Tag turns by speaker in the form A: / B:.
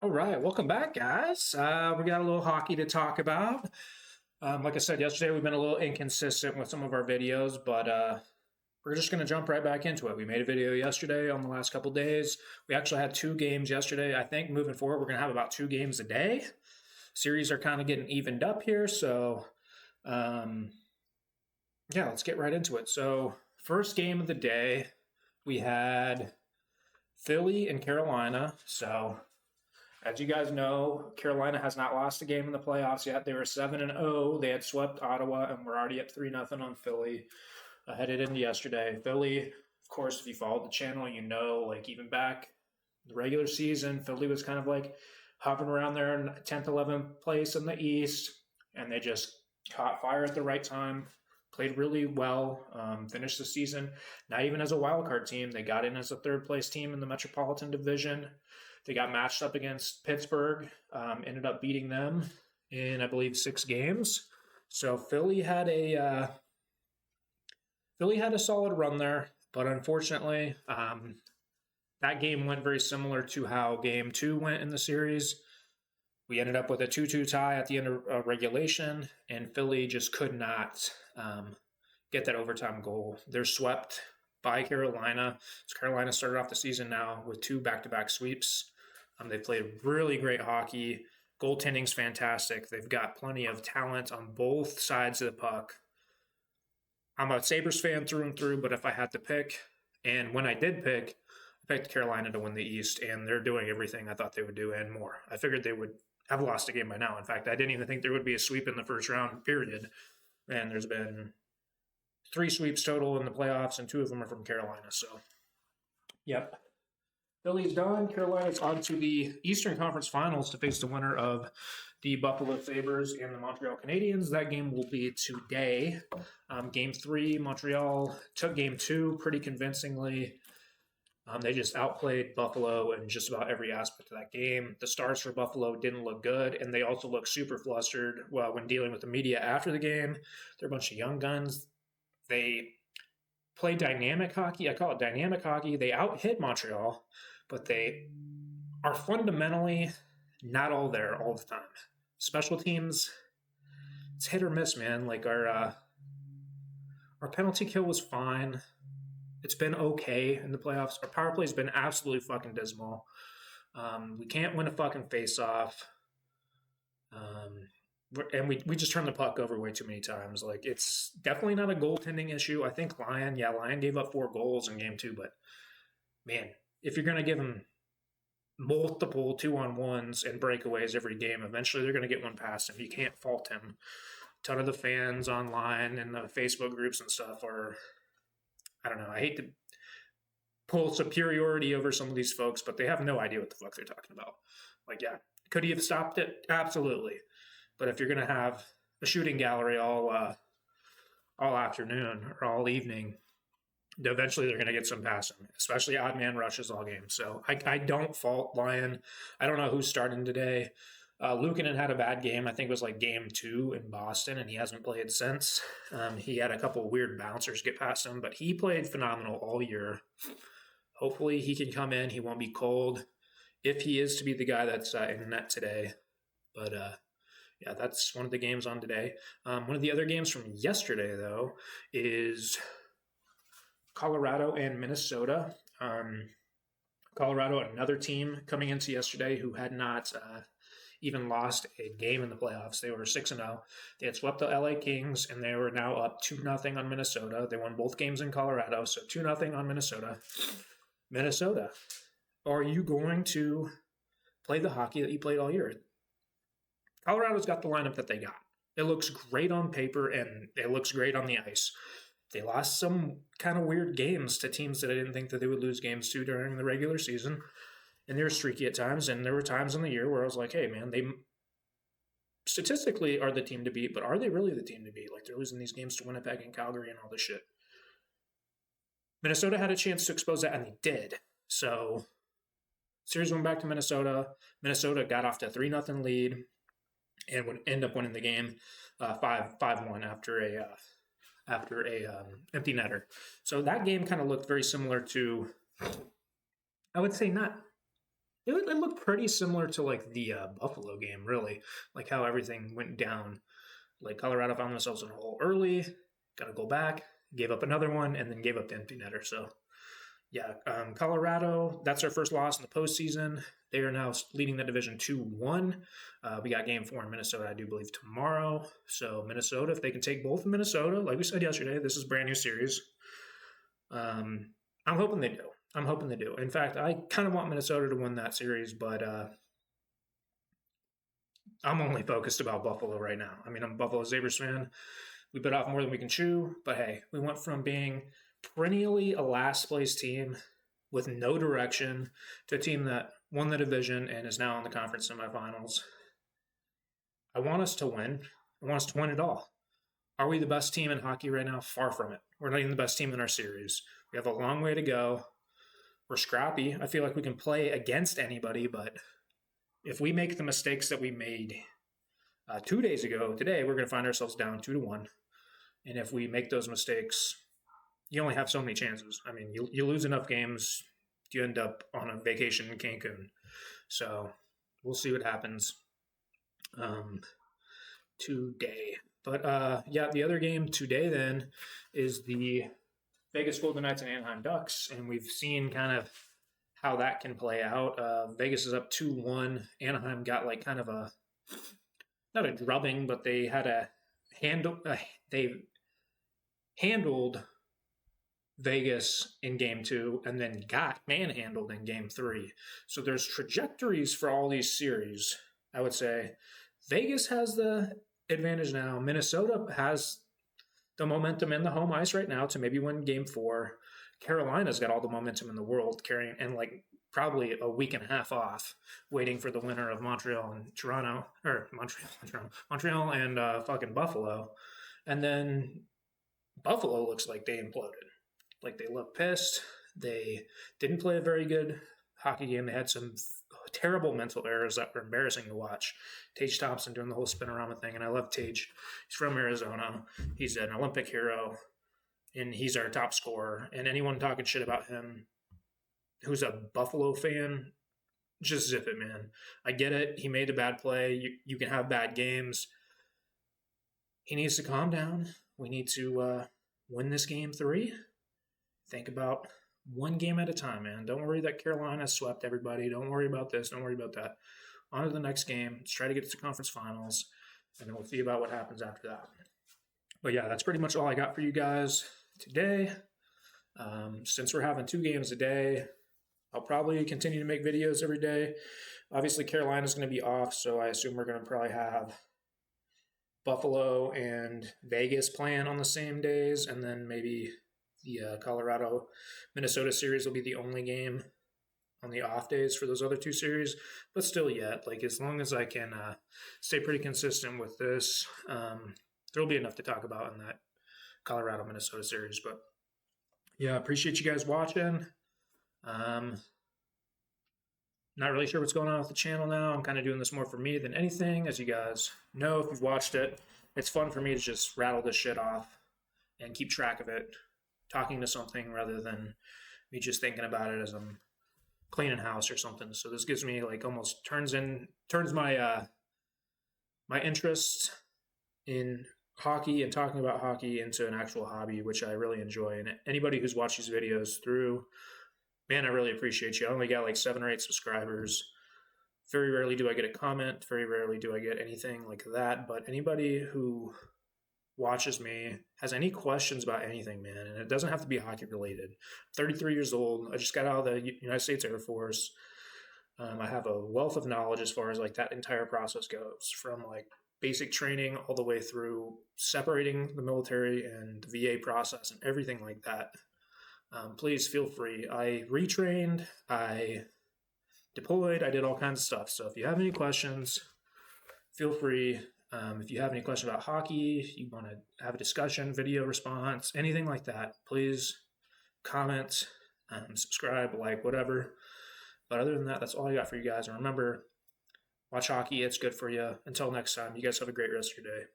A: All right, welcome back, guys. We got a little hockey to talk about. Like I said yesterday, we've been a little inconsistent with some of our videos, but we're just going to jump right back into it. We made a video yesterday on the last couple days. We actually had two games yesterday. I think moving forward, we're going to have about two games a day. Series are kind of getting evened up here, so um, yeah, let's get right into it. So, first game of the day, we had Philly and Carolina. So, as you guys know, Carolina has not lost a game in the playoffs yet. They were 7-0. They had swept Ottawa and we're already up 3-0 on Philly. Headed into yesterday. Philly, of course, if you followed the channel, you know, like even back the regular season, Philly was kind of like hovering around there in 10th, 11th place in the East, and they just caught fire at the right time. Played really well. Finished the season not even as a wild card team. They got in as a third place team in the Metropolitan Division. They got matched up against Pittsburgh. Ended up beating them in I believe 6 games. So Philly had a solid run there, but unfortunately, that game went very similar to how Game Two went in the series. We ended up with a 2-2 tie at the end of regulation, and Philly just could not get that overtime goal. They're swept by Carolina. So Carolina started off the season now with two back-to-back sweeps. They played really great hockey. Goaltending's fantastic. They've got plenty of talent on both sides of the puck. I'm a Sabres fan through and through, but if I had to pick, and when I did pick, I picked Carolina to win the East, and they're doing everything I thought they would do and more. I figured they would have lost a game by now. In fact, I didn't even think there would be a sweep in the first round, period. And there's been 3 sweeps total in the playoffs, and 2 of them are from Carolina. So, yep. Philly's done. Carolina's on to the Eastern Conference Finals to face the winner of the Buffalo Sabres and the Montreal Canadiens. That game will be today. Game 3, Montreal took Game 2 pretty convincingly. They just outplayed Buffalo in just about every aspect of that game. The stars for Buffalo didn't look good, and they also looked super flustered when dealing with the media after the game. They're a bunch of young guns. They play dynamic hockey. I call it dynamic hockey. They out-hit Montreal, but they are fundamentally not all there all the time. Special teams, it's hit or miss, man. Like our penalty kill was fine. It's been okay in the playoffs. Our power play's been absolutely fucking dismal. We can't win a fucking face-off. And we just turned the puck over way too many times. Like, it's definitely not a goaltending issue. I think Lyon gave up 4 goals in Game 2, but man, if you're going to give him multiple 2-on-1s and breakaways every game, eventually they're going to get one past him. You can't fault him. A ton of the fans online and the Facebook groups and stuff are, I don't know, I hate to pull superiority over some of these folks, but they have no idea what the fuck they're talking about. Like, yeah, could he have stopped it? Absolutely. But if you're going to have a shooting gallery all afternoon or all evening, eventually they're going to get some passing, especially odd man rushes all game. So I don't fault Lyon. I don't know who's starting today. Luukkonen had a bad game. I think it was like Game 2 in Boston, and he hasn't played since. He had a couple of weird bouncers get past him, but he played phenomenal all year. Hopefully he can come in. He won't be cold if he is to be the guy that's in net today. But yeah, that's one of the games on today. One of the other games from yesterday, though, is Colorado and Minnesota. Colorado, another team coming into yesterday who had not even lost a game in the playoffs. They were 6-0. They had swept the LA Kings, and they were now up 2-0 on Minnesota. They won both games in Colorado, so 2-0 on Minnesota. Minnesota, are you going to play the hockey that you played all year? Colorado's got the lineup that they got. It looks great on paper, and it looks great on the ice. They lost some kind of weird games to teams that I didn't think that they would lose games to during the regular season. And they were streaky at times, and there were times in the year where I was like, hey, man, they statistically are the team to beat, but are they really the team to beat? Like, they're losing these games to Winnipeg and Calgary and all this shit. Minnesota had a chance to expose that, and they did. So, series went back to Minnesota. Minnesota got off to a 3-0 lead and would end up winning the game 5-1 after a empty netter. So that game kind of looked very similar to, I would say not it looked pretty similar to like the Buffalo game, really, like how everything went down. Like Colorado found themselves in a hole early, got to go back, gave up another one, and then gave up the empty netter. So yeah, Colorado, that's our first loss in the postseason. They are now leading the division 2-1. We got game 4 in Minnesota, I do believe, tomorrow. So Minnesota, if they can take both of Minnesota, like we said yesterday, this is a brand new series. I'm hoping they do. In fact, I kind of want Minnesota to win that series, but I'm only focused about Buffalo right now. I mean, I'm a Buffalo Sabres fan. We bit off more than we can chew, but hey, we went from being perennially a last place team with no direction to a team that won the division and is now in the conference semifinals. I want us to win. I want us to win it all. Are we the best team in hockey right now? Far from it. We're not even the best team in our series. We have a long way to go. We're scrappy. I feel like we can play against anybody, but if we make the mistakes that we made 2 days ago, today we're going to find ourselves down 2-1. And if we make those mistakes, you only have so many chances. I mean, you lose enough games, you end up on a vacation in Cancun. So we'll see what happens today. But yeah, the other game today then is the Vegas Golden Knights and Anaheim Ducks, and we've seen kind of how that can play out. Vegas is up 2-1. Anaheim got like kind of a, not a drubbing, but they had a handle. They handled Vegas in game 2 and then got manhandled in game 3. So there's trajectories for all these series. I would say Vegas has the advantage now. Minnesota has the momentum in the home ice right now to maybe win game 4. Carolina's got all the momentum in the world, carrying and like probably a week and a half off, waiting for the winner of Montreal and Toronto, or Montreal and fucking Buffalo. And then Buffalo looks like they imploded. Like they look pissed. They didn't play a very good hockey game. They had some terrible mental errors that were embarrassing to watch. Tage Thompson doing the whole spinorama thing, and I love Tage. He's from Arizona. He's an Olympic hero, and he's our top scorer. And anyone talking shit about him who's a Buffalo fan, just zip it, man. I get it. He made a bad play. You can have bad games. He needs to calm down. We need to win this game 3. Think about one game at a time, man. Don't worry that Carolina swept everybody. Don't worry about this. Don't worry about that. On to the next game. Let's try to get to the conference finals, and then we'll see about what happens after that. But yeah, that's pretty much all I got for you guys today. Since we're having 2 games a day, I'll probably continue to make videos every day. Obviously, Carolina's going to be off, so I assume we're going to probably have Buffalo and Vegas playing on the same days, and then maybe the Colorado-Minnesota series will be the only game on the off days for those other 2 series. But still yet, like as long as I can stay pretty consistent with this, there'll be enough to talk about in that Colorado-Minnesota series. But yeah, appreciate you guys watching. Not really sure what's going on with the channel now. I'm kind of doing this more for me than anything. As you guys know, if you've watched it, it's fun for me to just rattle this shit off and keep track of it, talking to something rather than me just thinking about it as I'm cleaning house or something. So this gives me like almost turns my my interest in hockey and talking about hockey into an actual hobby, which I really enjoy. And anybody who's watched these videos through, man, I really appreciate you. I only got like 7 or 8 subscribers. Very rarely do I get a comment. Very rarely do I get anything like that. But anybody who watches me has any questions about anything, man, and it doesn't have to be hockey related. I'm 33 years old. I just got out of the United States Air Force. I have a wealth of knowledge as far as like that entire process goes, from like basic training all the way through separating the military and the VA process and everything like that. Please feel free. I retrained, I deployed, I did all kinds of stuff. So if you have any questions, feel free. If you have any questions about hockey, you want to have a discussion, video response, anything like that, please comment, subscribe, like, whatever. But other than that, that's all I got for you guys. And remember, watch hockey. It's good for you. Until next time, you guys have a great rest of your day.